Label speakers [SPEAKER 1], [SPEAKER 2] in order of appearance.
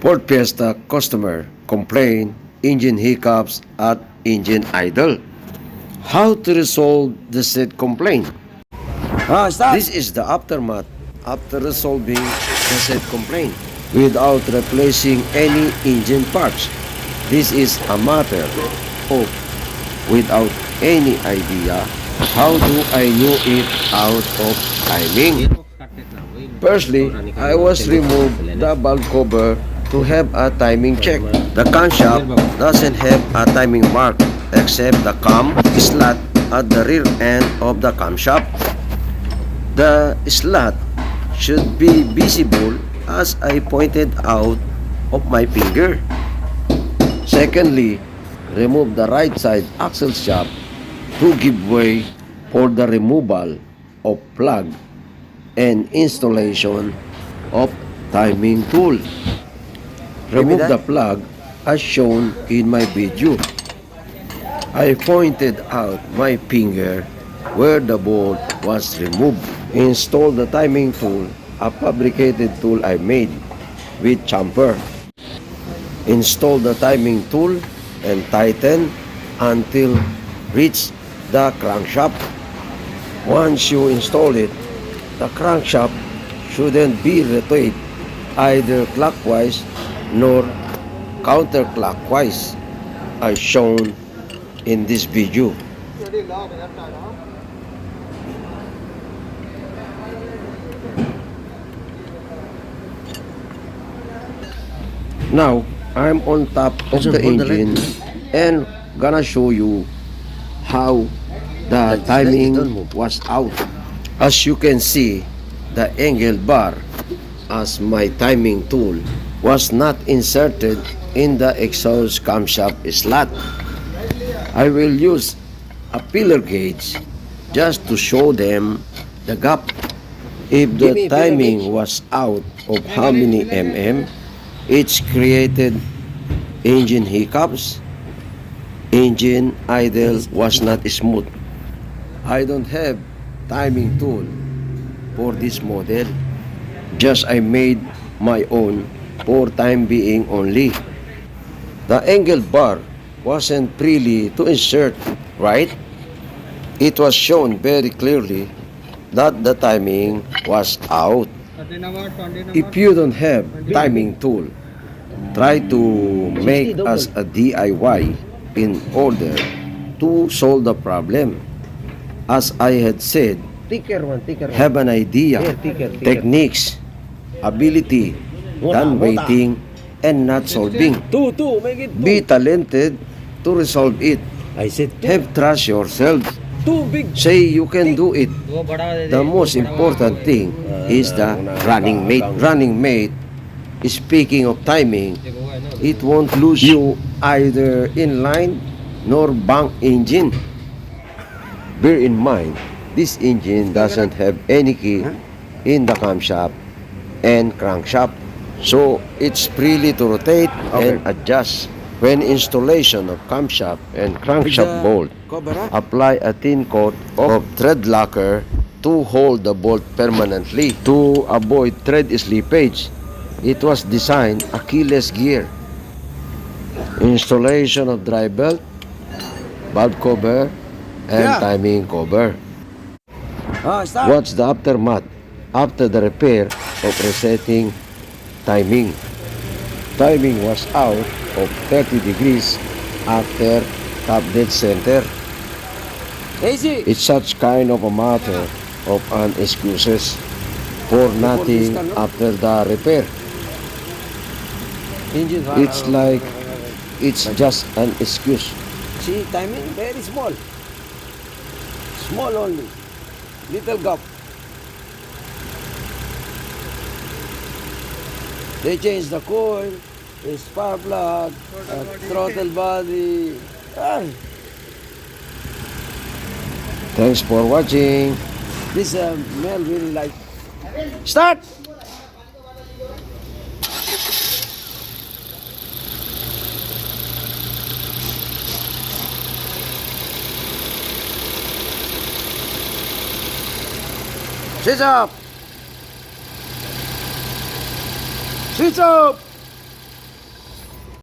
[SPEAKER 1] Ford Fiesta customer complain engine hiccups at engine idle. How to resolve the said complaint? This is the aftermath after resolving the said complaint without replacing any engine parts. This is a matter of without any idea how do I knew it out of timing. Firstly, I was removed the valve cover to have a timing check. The camshaft doesn't have a timing mark except the cam slot at the rear end of the camshaft. The slot should be visible as I pointed out of my finger. Secondly, remove the right side axle shaft to give way for the removal of plug and installation of timing tool. Remove the plug as shown in my video. I pointed out my finger where the bolt was removed. Install the timing tool, a fabricated tool I made with chamfer. Install the timing tool and tighten until reach the crankshaft. Once you install it, the crankshaft shouldn't be rotated either clockwise nor counterclockwise as shown in this video. Now, I'm on top of the engine and gonna show you how the timing was out. As you can see, the angle bar as my timing tool was not inserted in the exhaust camshaft slot. I will use a pillar gauge just to show them the gap. If the timing was out of how many it's created engine hiccups. Engine idle was not smooth. I don't have timing tool for this model. Just I made my own for time being only. The angle bar wasn't really to insert, right? It was shown very clearly that the timing was out. If you don't have timing tool, try to make us a DIY in order to solve the problem. As I had said, have an idea, techniques, ability, than waiting and not solving. Be talented to resolve it. Have trust yourself. Say you can do it. The most important thing is the running mate. Running mate, speaking of timing, it won't lose you either in line nor bank engine. Bear in mind, this engine doesn't have any key in the camshaft and crankshaft, so it's freely to rotate and adjust. When installation of camshaft and crankshaft bolt, apply a thin coat of thread locker to hold the bolt permanently. To avoid thread slippage, it was designed a keyless gear. Installation of drive belt, valve cover, and timing cover. What's the aftermath after the repair of resetting timing? Timing was out of 30 degrees after top dead center. It's such kind of a matter of an excuses for nothing after the repair. It's like it's just an excuse.
[SPEAKER 2] See, timing very small. Small only. Little gap. They change the coil, the spark plug, throttle body.
[SPEAKER 1] Thanks for watching.
[SPEAKER 2] This Mel really like.
[SPEAKER 1] Start! Switch up! Switch up!